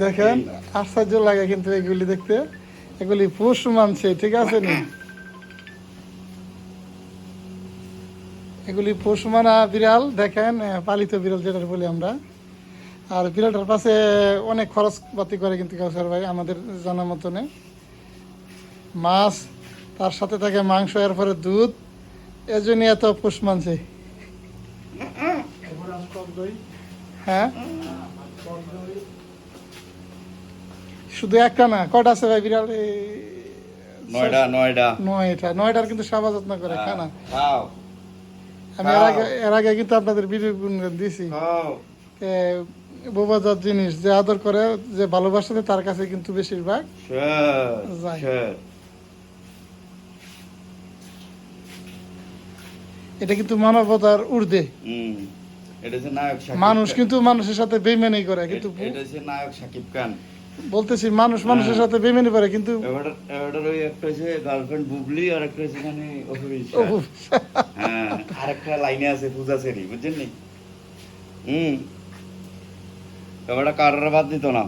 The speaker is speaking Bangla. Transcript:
দেখেন আশ্চর্য লাগে কিন্তু এগুলি দেখতে, এগুলি পোষ মানছে, ঠিক আছে নি? এগুলি পোষ মানা বিড়াল, দেখেন পালিত বিড়াল যেটা বলি আমরা। আর বিড়ালটার পাশে অনেক খরচ পাতি করে কিন্তু কাউসার ভাই আমাদের জানা মতনে। মাছ, তার সাথে থাকে মাংস, এরপরে দুধ, এজন্য এত পোষ মানছে। হ্যাঁ, শুধু একটা না, কটা আছে ভাই বিড়াল? নয়টার কিন্তু সেবা যত্ন করে, খানা। আমি এর আগে কিন্তু আপনাদের ভিডিও দিছি। বোবাজাত জিনিস যে আদর করে, যে ভালোবাসা দেয়, তার কাছে কিন্তু বেশিরভাগ যায়। এটা কিন্তু মানবতার ঊর্ধ্বে। মানুষ কিন্তু মানুষের সাথে বেইমানি করে, কিন্তু নায়ক শাকিব খান বলতেছি মানুষ মানুষের সাথে বেইমানি করে, কিন্তু ওই একটা হচ্ছে গার্লফ্রেন্ড বুবলি, আর একটা হচ্ছে এখানে হ্যাঁ, আর একটা লাইনে আছে পূজা সেরি, বুঝছেন নি? এবারটা কারোর বাদ দিত না।